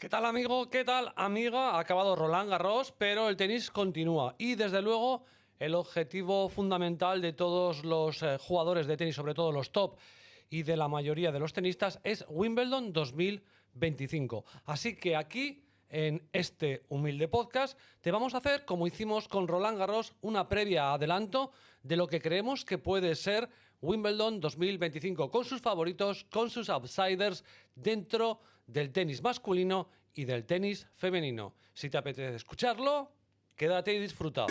¿Qué tal, amigo? ¿Qué tal, amiga? Ha acabado Roland Garros, pero el tenis continúa. Y desde luego, el objetivo fundamental de todos los jugadores de tenis, sobre todo los top y de la mayoría de los tenistas, es Wimbledon 2025. Así que aquí, en este humilde podcast, te vamos a hacer, como hicimos con Roland Garros, una previa adelanto de lo que creemos que puede ser Wimbledon 2025, con sus favoritos, con sus outsiders, dentro del tenis masculino y del tenis femenino. Si te apetece escucharlo, quédate y disfruta.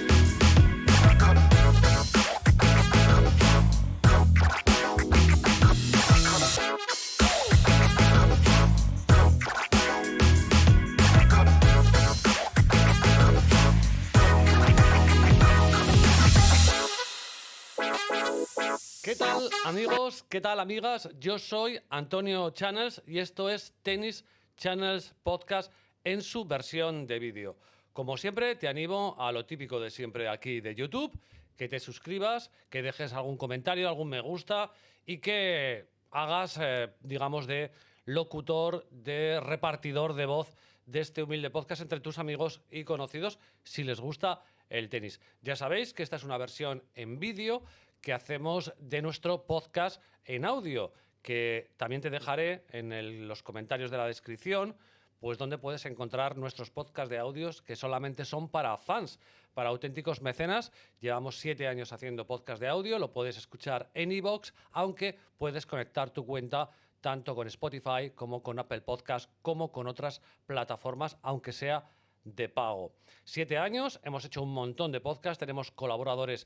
¿Qué tal, amigos? ¿Qué tal, amigas? Yo soy Antonio Channels y esto es Tennis Channels Podcast en su versión de vídeo. Como siempre, te animo a lo típico de siempre aquí de YouTube, que te suscribas, que dejes algún comentario, algún me gusta y que hagas, digamos, de locutor, de repartidor de voz de este humilde podcast entre tus amigos y conocidos si les gusta el tenis. Ya sabéis que esta es una versión en vídeo que hacemos de nuestro podcast en audio, que también te dejaré en los comentarios de la descripción, pues donde puedes encontrar nuestros podcasts de audios que solamente son para fans, para auténticos mecenas. Llevamos 7 años haciendo podcast de audio, lo puedes escuchar en iVoox, aunque puedes conectar tu cuenta tanto con Spotify como con Apple Podcast, como con otras plataformas, aunque sea de pago. 7 años, hemos hecho un montón de podcasts, tenemos colaboradores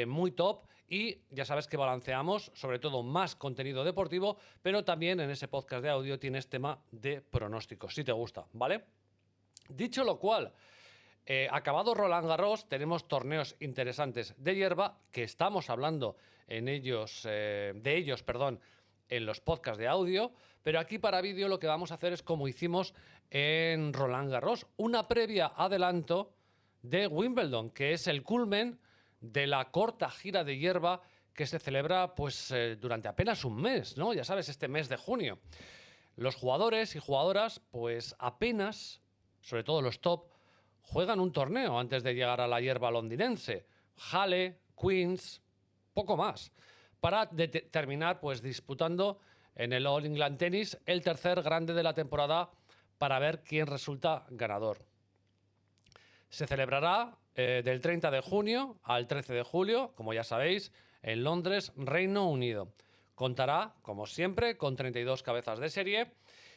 muy top y ya sabes que balanceamos sobre todo más contenido deportivo, pero también en ese podcast de audio tienes tema de pronósticos, si te gusta, ¿vale? Dicho lo cual, acabado Roland Garros, tenemos torneos interesantes de hierba que estamos hablando de ellos, en los podcasts de audio, pero aquí para vídeo lo que vamos a hacer es como hicimos en Roland Garros, una previa adelanto de Wimbledon, que es el culmen de la corta gira de hierba que se celebra pues durante apenas un mes, ¿no? Ya sabes, este mes de junio. Los jugadores y jugadoras pues apenas, sobre todo los top, juegan un torneo antes de llegar a la hierba londinense. Halle, Queens, poco más, para terminar pues disputando en el All England Tennis el tercer grande de la temporada para ver quién resulta ganador. Se celebrará del 30 de junio al 13 de julio, como ya sabéis, en Londres, Reino Unido. Contará, como siempre, con 32 cabezas de serie.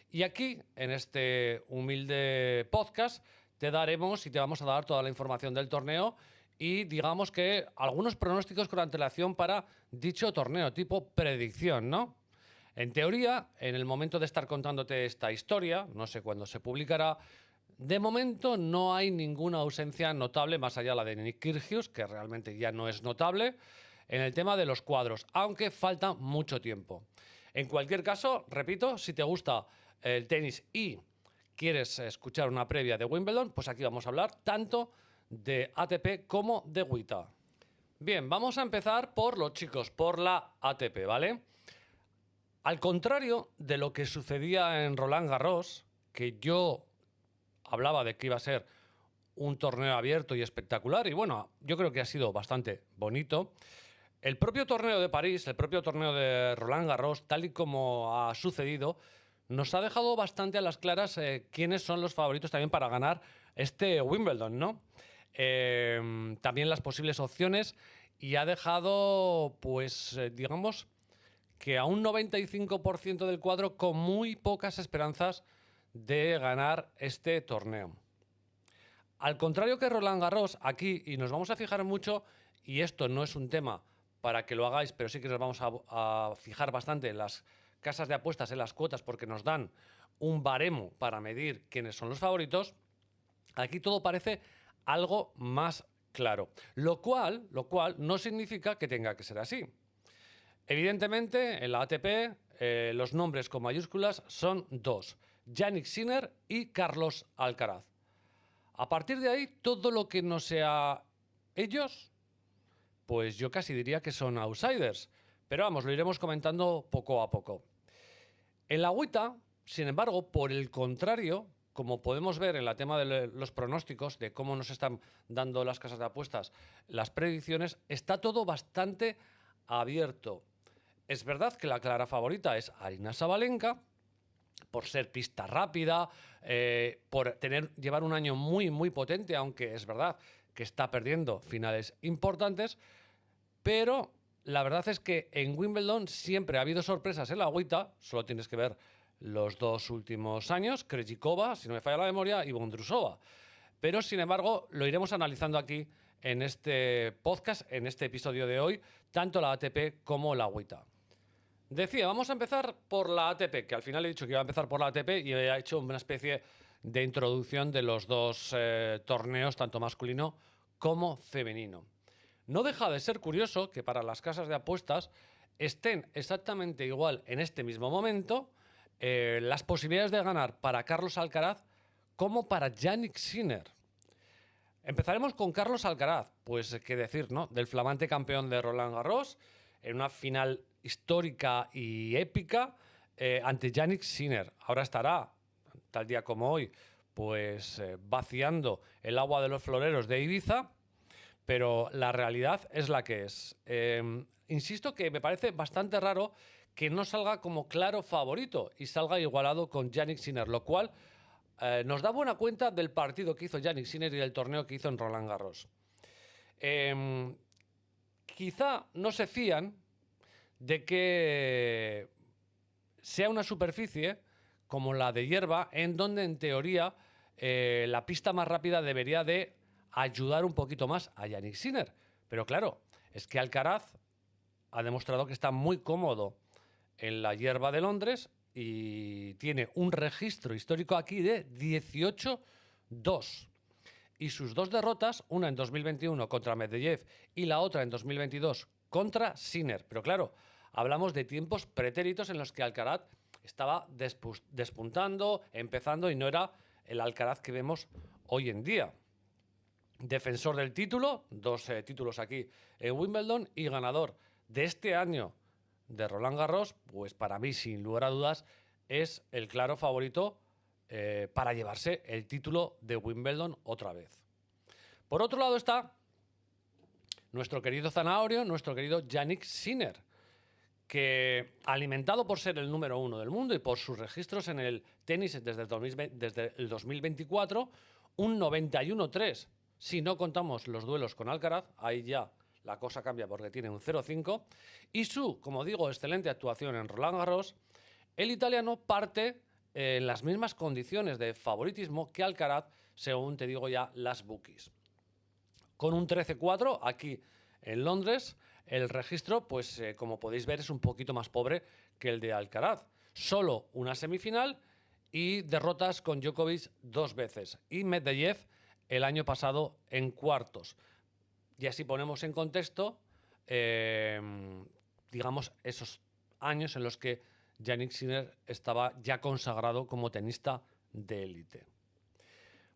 Y aquí, en este humilde podcast, te daremos y te vamos a dar toda la información del torneo y digamos que algunos pronósticos con antelación para dicho torneo, tipo predicción, ¿no? En teoría, en el momento de estar contándote esta historia, no sé cuándo se publicará, de momento no hay ninguna ausencia notable, más allá de la de Nick Kyrgios, que realmente ya no es notable, en el tema de los cuadros, aunque falta mucho tiempo. En cualquier caso, repito, si te gusta el tenis y quieres escuchar una previa de Wimbledon, pues aquí vamos a hablar tanto de ATP como de WTA. Bien, vamos a empezar por los chicos, por la ATP, ¿vale? Al contrario de lo que sucedía en Roland Garros, que yo hablaba de que iba a ser un torneo abierto y espectacular, y bueno, yo creo que ha sido bastante bonito. El propio torneo de París, el propio torneo de Roland Garros, tal y como ha sucedido, nos ha dejado bastante a las claras quiénes son los favoritos también para ganar este Wimbledon, ¿no? También las posibles opciones y ha dejado, pues, digamos, que a un 95% del cuadro con muy pocas esperanzas de ganar este torneo. Al contrario que Roland Garros, aquí, y nos vamos a fijar mucho, y esto no es un tema para que lo hagáis, pero sí que nos vamos a fijar bastante en las casas de apuestas, en las cuotas, porque nos dan un baremo para medir quiénes son los favoritos, aquí todo parece algo más claro, lo cual no significa que tenga que ser así. Evidentemente, en la ATP, los nombres con mayúsculas son dos: Jannik Sinner y Carlos Alcaraz. A partir de ahí, todo lo que no sea ellos, pues yo casi diría que son outsiders. Pero vamos, lo iremos comentando poco a poco. En la WTA, sin embargo, por el contrario, como podemos ver en el tema de los pronósticos, de cómo nos están dando las casas de apuestas, las predicciones, está todo bastante abierto. Es verdad que la clara favorita es Aryna Sabalenka, por ser pista rápida, por llevar un año muy, muy potente, aunque es verdad que está perdiendo finales importantes, pero la verdad es que en Wimbledon siempre ha habido sorpresas en la agüita, solo tienes que ver los 2 últimos años, Krejcikova, si no me falla la memoria, y Vondrousova. Pero, sin embargo, lo iremos analizando aquí en este podcast, en este episodio de hoy, tanto la ATP como la agüita. Decía, vamos a empezar por la ATP, que al final he dicho que iba a empezar por la ATP y he hecho una especie de introducción de los dos torneos, tanto masculino como femenino. No deja de ser curioso que para las casas de apuestas estén exactamente igual en este mismo momento las posibilidades de ganar para Carlos Alcaraz como para Jannik Sinner. Empezaremos con Carlos Alcaraz, pues qué decir, ¿no? Del flamante campeón de Roland Garros en una final histórica y épica ante Jannik Sinner. Ahora estará, tal día como hoy, pues vaciando el agua de los floreros de Ibiza, pero la realidad es la que es. Insisto que me parece bastante raro que no salga como claro favorito y salga igualado con Jannik Sinner, lo cual nos da buena cuenta del partido que hizo Jannik Sinner y del torneo que hizo en Roland Garros. Quizá no se fían de que sea una superficie como la de hierba, en donde en teoría la pista más rápida debería de ayudar un poquito más a Jannik Sinner. Pero claro, es que Alcaraz ha demostrado que está muy cómodo en la hierba de Londres y tiene un registro histórico aquí de 18-2. Y sus 2 derrotas, una en 2021 contra Medvedev y la otra en 2022 contra Sinner. Pero claro, hablamos de tiempos pretéritos en los que Alcaraz estaba despuntando, empezando, y no era el Alcaraz que vemos hoy en día. Defensor del título, 2 títulos aquí en Wimbledon, y ganador de este año de Roland Garros, pues para mí, sin lugar a dudas, es el claro favorito para llevarse el título de Wimbledon otra vez. Por otro lado está nuestro querido Zanahorio, nuestro querido Jannik Sinner, que, alimentado por ser el número 1 del mundo y por sus registros en el tenis desde el 2024, un 91-3. Si no contamos los duelos con Alcaraz, ahí ya la cosa cambia porque tiene un 0-5. Y su, como digo, excelente actuación en Roland Garros, el italiano parte en las mismas condiciones de favoritismo que Alcaraz, según te digo ya las bookies. Con un 13-4 aquí en Londres, el registro, pues como podéis ver, es un poquito más pobre que el de Alcaraz. Solo una semifinal y derrotas con Djokovic 2 veces. Y Medvedev el año pasado en cuartos. Y así ponemos en contexto, digamos, esos años en los que Jannik Sinner estaba ya consagrado como tenista de élite.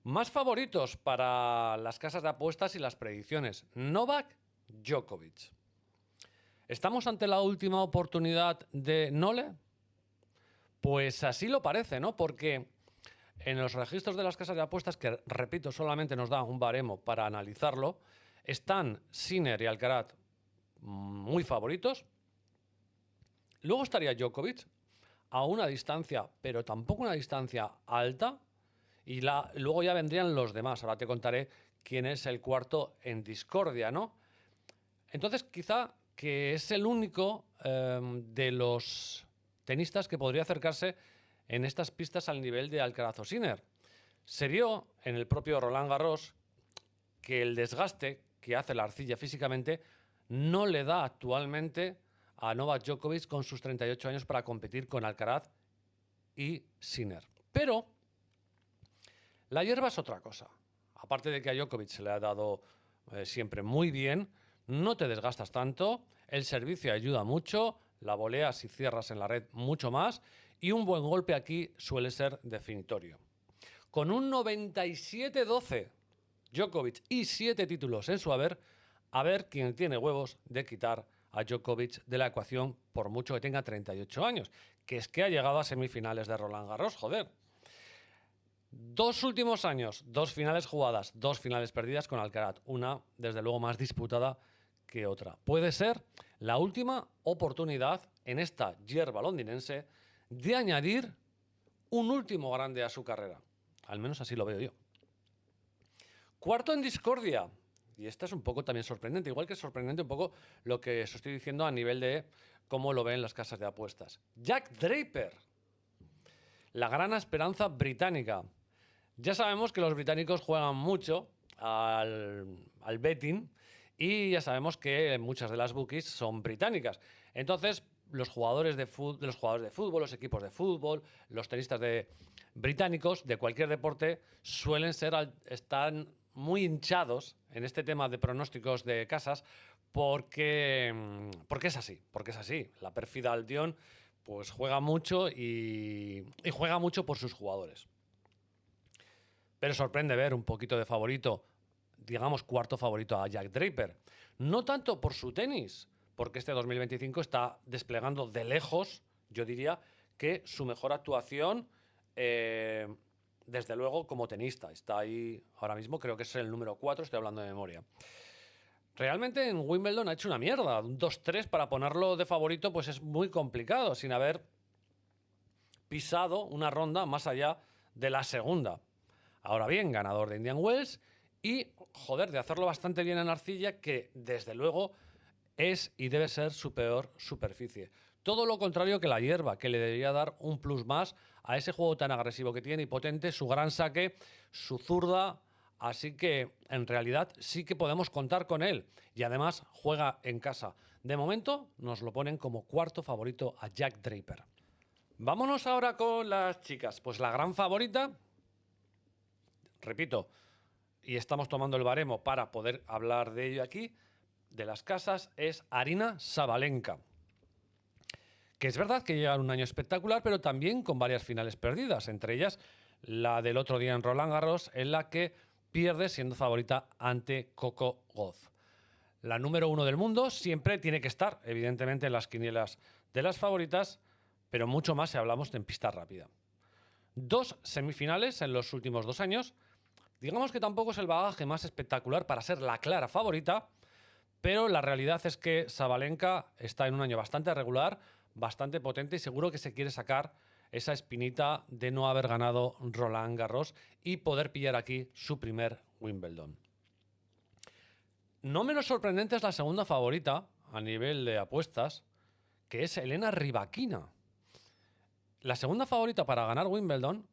Más favoritos para las casas de apuestas y las predicciones. Novak Djokovic. ¿Estamos ante la última oportunidad de Nole? Pues así lo parece, ¿no? Porque en los registros de las casas de apuestas, que repito, solamente nos da un baremo para analizarlo, están Sinner y Alcaraz muy favoritos. Luego estaría Djokovic a una distancia, pero tampoco una distancia alta. Y luego ya vendrían los demás. Ahora te contaré quién es el cuarto en discordia, ¿no? Entonces, quizá que es el único de los tenistas que podría acercarse en estas pistas al nivel de Alcaraz o Sinner. Se vio en el propio Roland Garros que el desgaste que hace la arcilla físicamente no le da actualmente a Novak Djokovic con sus 38 años para competir con Alcaraz y Sinner. Pero la hierba es otra cosa. Aparte de que a Djokovic se le ha dado siempre muy bien, no te desgastas tanto, el servicio ayuda mucho, la voleas y cierras en la red mucho más, y un buen golpe aquí suele ser definitorio. Con un 97-12 Djokovic y 7 títulos en su haber, a ver quién tiene huevos de quitar a Djokovic de la ecuación, por mucho que tenga 38 años, que es que ha llegado a semifinales de Roland Garros, joder. 2 últimos años, 2 finales jugadas, 2 finales perdidas con Alcaraz. Una, desde luego, más disputada que otra. Puede ser la última oportunidad en esta hierba londinense de añadir un último grande a su carrera. Al menos así lo veo yo. Cuarto en discordia. Y esta es un poco también sorprendente. Igual que es sorprendente un poco lo que os estoy diciendo a nivel de cómo lo ven las casas de apuestas. Jack Draper. La gran esperanza británica. Ya sabemos que los británicos juegan mucho al betting y ya sabemos que muchas de las bookies son británicas. Entonces, los jugadores de fútbol, los equipos de fútbol, los tenistas británicos de cualquier deporte suelen están muy hinchados en este tema de pronósticos de casas porque es así. La pérfida Albion pues juega mucho y juega mucho por sus jugadores. Pero sorprende ver un poquito de favorito, digamos cuarto favorito a Jack Draper. No tanto por su tenis, porque este 2025 está desplegando de lejos, yo diría, que su mejor actuación, desde luego, como tenista. Está ahí ahora mismo, creo que es el número 4, estoy hablando de memoria. Realmente en Wimbledon ha hecho una mierda. Un 2-3 para ponerlo de favorito pues es muy complicado, sin haber pisado una ronda más allá de la segunda. Ahora bien, ganador de Indian Wells y, joder, de hacerlo bastante bien en arcilla, que desde luego es y debe ser su peor superficie. Todo lo contrario que la hierba, que le debería dar un plus más a ese juego tan agresivo que tiene y potente, su gran saque, su zurda. Así que, en realidad, sí que podemos contar con él. Y además, juega en casa. De momento, nos lo ponen como cuarto favorito a Jack Draper. Vámonos ahora con las chicas. Pues la gran favorita, repito, y estamos tomando el baremo para poder hablar de ello aquí, de las casas, es Aryna Sabalenka. Que es verdad que llega un año espectacular, pero también con varias finales perdidas, entre ellas la del otro día en Roland Garros, en la que pierde siendo favorita ante Coco Gauff. La número 1 del mundo siempre tiene que estar, evidentemente, en las quinielas de las favoritas, pero mucho más si hablamos en pista rápida. 2 semifinales en los últimos 2 años. Digamos que tampoco es el bagaje más espectacular para ser la clara favorita, pero la realidad es que Sabalenka está en un año bastante regular, bastante potente y seguro que se quiere sacar esa espinita de no haber ganado Roland Garros y poder pillar aquí su primer Wimbledon. No menos sorprendente es la segunda favorita a nivel de apuestas, que es Elena Rybakina. La segunda favorita para ganar Wimbledon,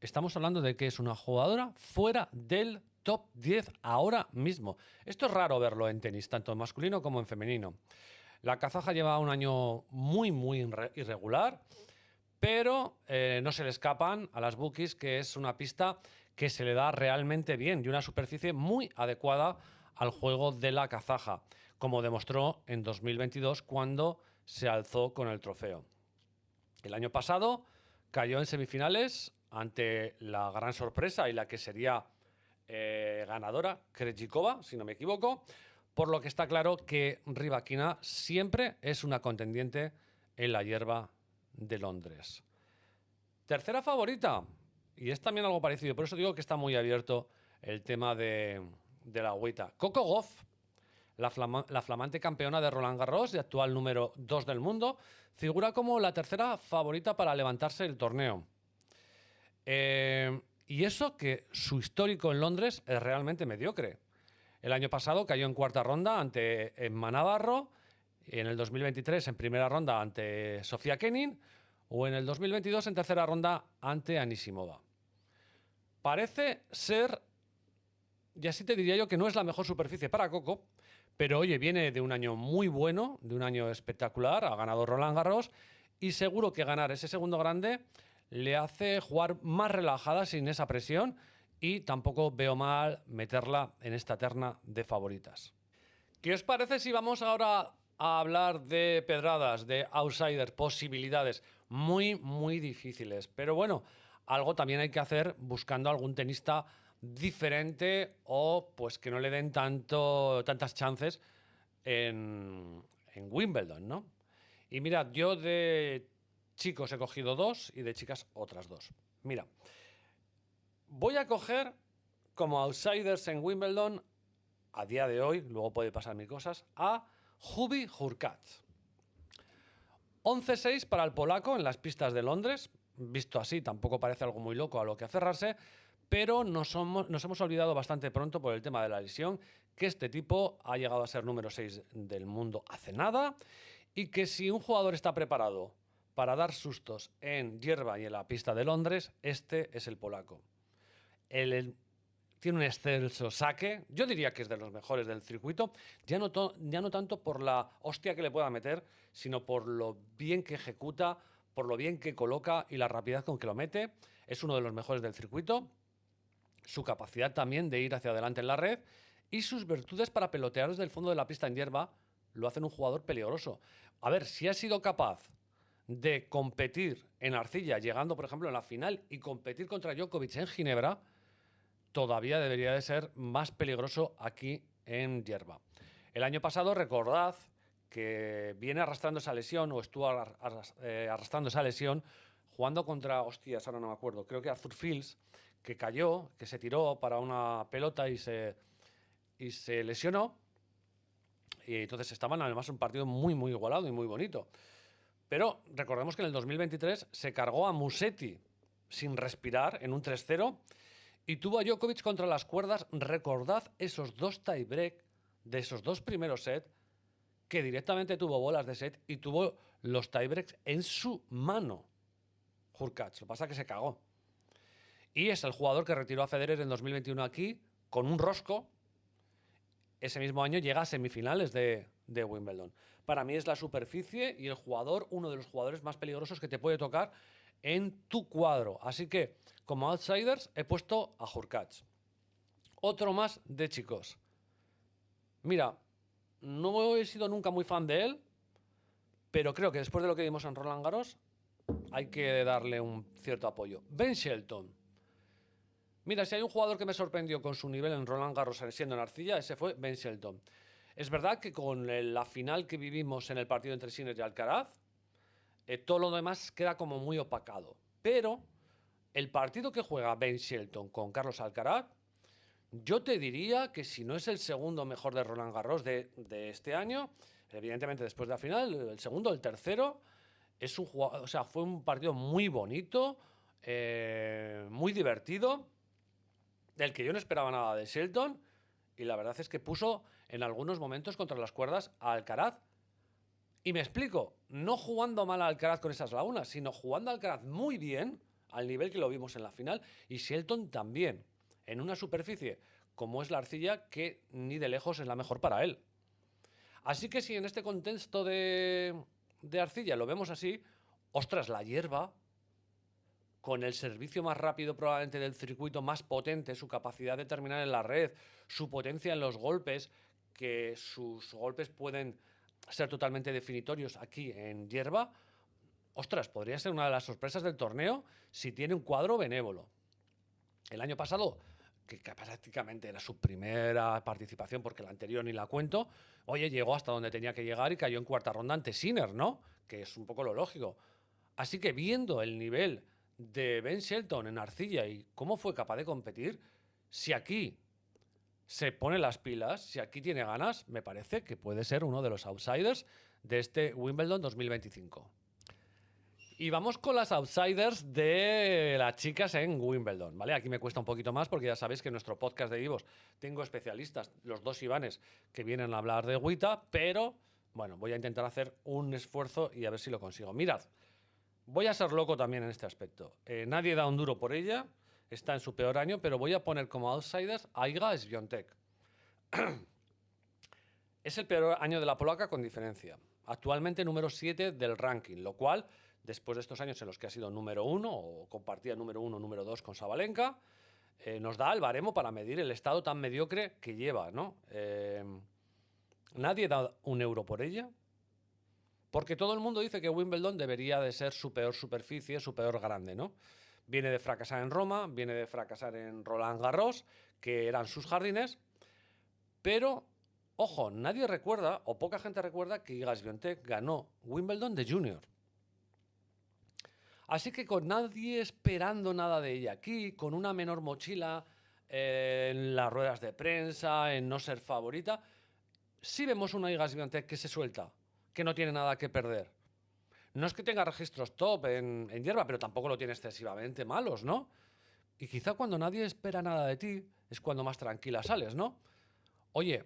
estamos hablando de que es una jugadora fuera del top 10 ahora mismo. Esto es raro verlo en tenis, tanto en masculino como en femenino. La kazaja lleva un año muy irregular, pero no se le escapan a las bookies que es una pista que se le da realmente bien y una superficie muy adecuada al juego de la kazaja, como demostró en 2022 cuando se alzó con el trofeo. El año pasado cayó en semifinales ante la gran sorpresa y la que sería ganadora, Krejcikova, si no me equivoco, por lo que está claro que Rybakina siempre es una contendiente en la hierba de Londres. Tercera favorita, y es también algo parecido, por eso digo que está muy abierto el tema de la agüita. Coco Gauff, la flamante campeona de Roland Garros y actual número 2 del mundo, figura como la tercera favorita para levantarse el torneo. Y eso que su histórico en Londres es realmente mediocre. El año pasado cayó en cuarta ronda ante Emma Navarro, en el 2023 en primera ronda ante Sofía Kenin o en el 2022 en tercera ronda ante Anisimova. Parece ser, y así te diría yo, que no es la mejor superficie para Coco, pero oye, viene de un año muy bueno, de un año espectacular, ha ganado Roland Garros y seguro que ganar ese segundo grande le hace jugar más relajada sin esa presión y tampoco veo mal meterla en esta terna de favoritas. ¿Qué os parece si vamos ahora a hablar de pedradas, de outsiders, posibilidades muy difíciles? Pero bueno, algo también hay que hacer buscando algún tenista diferente o pues que no le den tantas chances en Wimbledon, ¿no? Y mirad, yo de chicos he cogido 2 y de chicas otras 2. Mira, Voy a coger como outsiders en Wimbledon, a día de hoy, luego puede pasar mil cosas, a Hubie Hurkacz. 11-6 para el polaco en las pistas de Londres. Visto así, tampoco parece algo muy loco a lo que aferrarse, pero nos hemos olvidado bastante pronto por el tema de la lesión que este tipo ha llegado a ser número 6 del mundo hace nada y que si un jugador está preparado para dar sustos en hierba y en la pista de Londres, este es el polaco. Tiene un excelso saque, yo diría que es de los mejores del circuito, ya no tanto por la hostia que le pueda meter, sino por lo bien que ejecuta, por lo bien que coloca y la rapidez con que lo mete. Es uno de los mejores del circuito. Su capacidad también de ir hacia adelante en la red y sus virtudes para pelotear desde el fondo de la pista en hierba lo hacen un jugador peligroso. A ver, si ha sido capaz de competir en arcilla, llegando por ejemplo en la final y competir contra Djokovic en Ginebra, todavía debería de ser más peligroso aquí en hierba. El año pasado, recordad que viene arrastrando esa lesión o estuvo arrastrando esa lesión jugando contra, hostias, ahora no me acuerdo, creo que Arthur Fields, que cayó, que se tiró para una pelota y se lesionó. Y entonces estaban además un partido muy, muy igualado y muy bonito. Pero recordemos que en el 2023 se cargó a Musetti sin respirar en un 3-0 y tuvo a Djokovic contra las cuerdas. Recordad esos dos tiebreak de esos dos primeros sets que directamente tuvo bolas de set y tuvo los tiebreaks en su mano. Hurkacz, lo que pasa es que se cagó. Y es el jugador que retiró a Federer en 2021 aquí con un rosco. Ese mismo año llega a semifinales de Wimbledon. Para mí es la superficie y el jugador, uno de los jugadores más peligrosos que te puede tocar en tu cuadro. Así que, como outsiders, he puesto a Hurkacz. Otro más de chicos. Mira, no he sido nunca muy fan de él, pero creo que después de lo que vimos en Roland Garros, hay que darle un cierto apoyo. Ben Shelton. Mira, si hay un jugador que me sorprendió con su nivel en Roland Garros siendo en arcilla, ese fue Ben Shelton. Es verdad que con la final que vivimos en el partido entre Sinner y Alcaraz, todo lo demás queda como muy opacado. Pero el partido que juega Ben Shelton con Carlos Alcaraz, yo te diría que si no es el segundo mejor de Roland Garros de este año, evidentemente después de la final, el segundo, el tercero, es un jugador, o sea, fue un partido muy bonito, muy divertido, del que yo no esperaba nada de Shelton, y la verdad es que puso en algunos momentos contra las cuerdas a Alcaraz. Y me explico, no jugando mal a Alcaraz con esas lagunas, sino jugando a Alcaraz muy bien, al nivel que lo vimos en la final, y Shelton también, en una superficie como es la arcilla, que ni de lejos es la mejor para él. Así que si en este contexto de arcilla lo vemos así, ostras, la hierba, con el servicio más rápido probablemente del circuito, más potente, su capacidad de terminar en la red, su potencia en los golpes, que sus golpes pueden ser totalmente definitorios aquí en hierba, ostras, podría ser una de las sorpresas del torneo si tiene un cuadro benévolo. El año pasado, que prácticamente era su primera participación, porque la anterior ni la cuento, oye, llegó hasta donde tenía que llegar y cayó en cuarta ronda ante Sinner, ¿no? Que es un poco lo lógico. Así que viendo el nivel de Ben Shelton en arcilla y cómo fue capaz de competir, si aquí se pone las pilas, si aquí tiene ganas, me parece que puede ser uno de los outsiders de este Wimbledon 2025. Y vamos con las outsiders de las chicas en Wimbledon, ¿vale? Aquí me cuesta un poquito más porque ya sabéis que en nuestro podcast de Divos tengo especialistas, los dos Ivanes, que vienen a hablar de Wita, pero, bueno, voy a intentar hacer un esfuerzo y a ver si lo consigo. Mirad, voy a ser loco también en este aspecto. Nadie da un duro por ella, está en su peor año, pero voy a poner como outsiders a Iga Świątek. Es el peor año de la polaca con diferencia. Actualmente número 7 del ranking, lo cual, después de estos años en los que ha sido número 1 o compartía número 1, número 2 con Sabalenka, nos da el baremo para medir el estado tan mediocre que lleva, ¿no? Nadie da un euro por ella, porque todo el mundo dice que Wimbledon debería de ser su peor superficie, su peor grande, ¿no? Viene de fracasar en Roma, viene de fracasar en Roland Garros, que eran sus jardines, pero, ojo, nadie recuerda, o poca gente recuerda, que Iga Świątek ganó Wimbledon de junior. Así que con nadie esperando nada de ella aquí, con una menor mochila en las ruedas de prensa, en no ser favorita, sí vemos una Iga Swiatek que se suelta, que no tiene nada que perder. No es que tenga registros top en hierba, pero tampoco lo tiene excesivamente malos, ¿no? Y quizá cuando nadie espera nada de ti es cuando más tranquila sales, ¿no? Oye,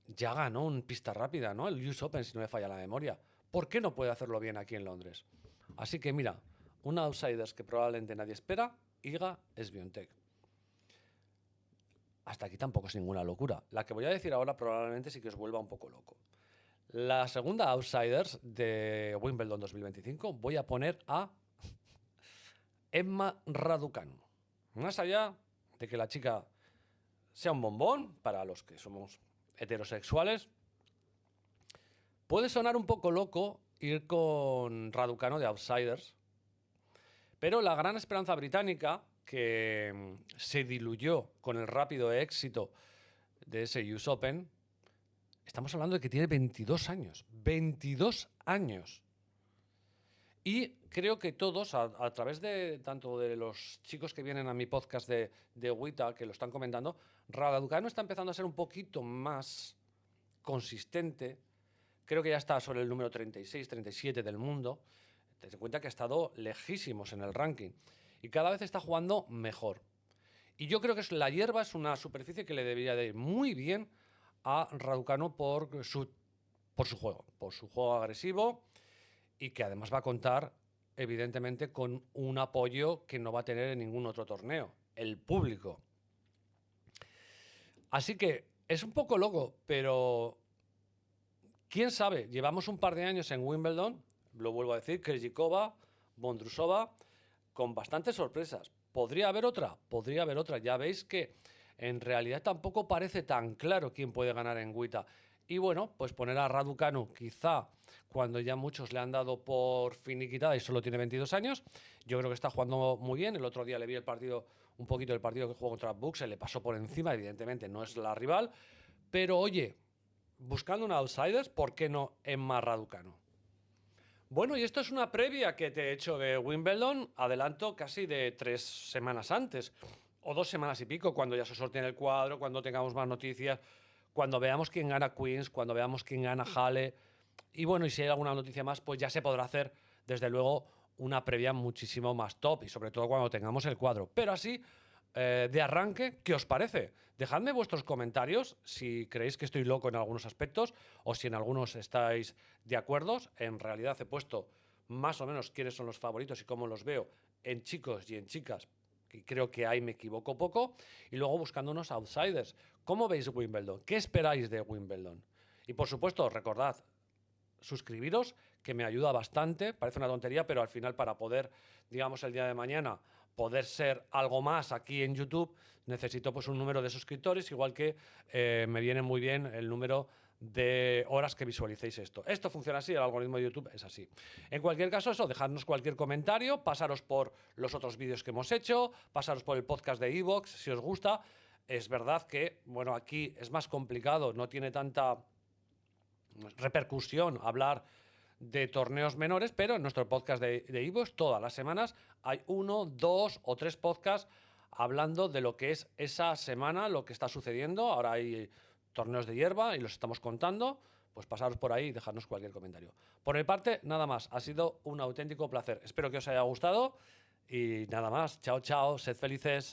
ya ganó un pista rápida, ¿no? El US Open, si no me falla la memoria. ¿Por qué no puede hacerlo bien aquí en Londres? Así que mira, un outsiders que probablemente nadie espera, Iga Swiatek. Hasta aquí tampoco es ninguna locura. La que voy a decir ahora probablemente sí que os vuelva un poco loco. La segunda outsiders de Wimbledon 2025 voy a poner a Emma Raducanu. Más allá de que la chica sea un bombón, para los que somos heterosexuales, puede sonar un poco loco ir con Raducanu de outsiders, pero la gran esperanza británica, que se diluyó con el rápido éxito de ese US Open, estamos hablando de que tiene 22 años. 22 años. Y creo que todos, a través de tanto de los chicos que vienen a mi podcast de WITA, que lo están comentando, Raducanu está empezando a ser un poquito más consistente. Creo que ya está sobre el número 36, 37 del mundo. Ten en cuenta que ha estado lejísimos en el ranking. Y cada vez está jugando mejor. Y yo creo que la hierba es una superficie que le debería de ir muy bien a Raducanu por su juego agresivo, y que además va a contar, evidentemente, con un apoyo que no va a tener en ningún otro torneo, el público. Así que es un poco loco, pero quién sabe, llevamos un par de años en Wimbledon, lo vuelvo a decir, Krejcikova, Vondrousova, con bastantes sorpresas. ¿Podría haber otra? Podría haber otra. Ya veis que en realidad tampoco parece tan claro quién puede ganar en WTA. Y bueno, pues poner a Raducanu, quizá cuando ya muchos le han dado por finiquitada y solo tiene 22 años, yo creo que está jugando muy bien. El otro día le vi el partido, un poquito del partido que jugó contra Bucks, se le pasó por encima, evidentemente no es la rival, pero oye, buscando un outsiders, ¿por qué no Emma Raducanu? Bueno, y esto es una previa que te he hecho de Wimbledon, adelanto casi de 3 semanas antes, o 2 semanas y pico, cuando ya se sortee el cuadro, cuando tengamos más noticias, cuando veamos quién gana Queens, cuando veamos quién gana Halle, y bueno, y si hay alguna noticia más, pues ya se podrá hacer, desde luego, una previa muchísimo más top, y sobre todo cuando tengamos el cuadro. Pero así, de arranque, ¿qué os parece? Dejadme vuestros comentarios si creéis que estoy loco en algunos aspectos o si en algunos estáis de acuerdo. En realidad he puesto más o menos quiénes son los favoritos y cómo los veo en chicos y en chicas, que creo que ahí me equivoco poco, y luego buscando unos outsiders. ¿Cómo veis Wimbledon? ¿Qué esperáis de Wimbledon? Y por supuesto, recordad, suscribiros, que me ayuda bastante. Parece una tontería, pero al final, para poder, digamos, el día de mañana poder ser algo más aquí en YouTube, necesito pues un número de suscriptores, igual que me viene muy bien el número de horas que visualicéis esto. Esto funciona así, el algoritmo de YouTube es así. En cualquier caso, eso, dejadnos cualquier comentario, pasaros por los otros vídeos que hemos hecho, pasaros por el podcast de iVoox, si os gusta. Es verdad que, bueno, aquí es más complicado, no tiene tanta repercusión hablar de torneos menores, pero en nuestro podcast de iVoox todas las semanas hay 1, 2 o 3 podcasts hablando de lo que es esa semana, lo que está sucediendo. Ahora hay torneos de hierba y los estamos contando. Pues pasaros por ahí y dejadnos cualquier comentario. Por mi parte, nada más. Ha sido un auténtico placer. Espero que os haya gustado y nada más. Chao, chao. Sed felices.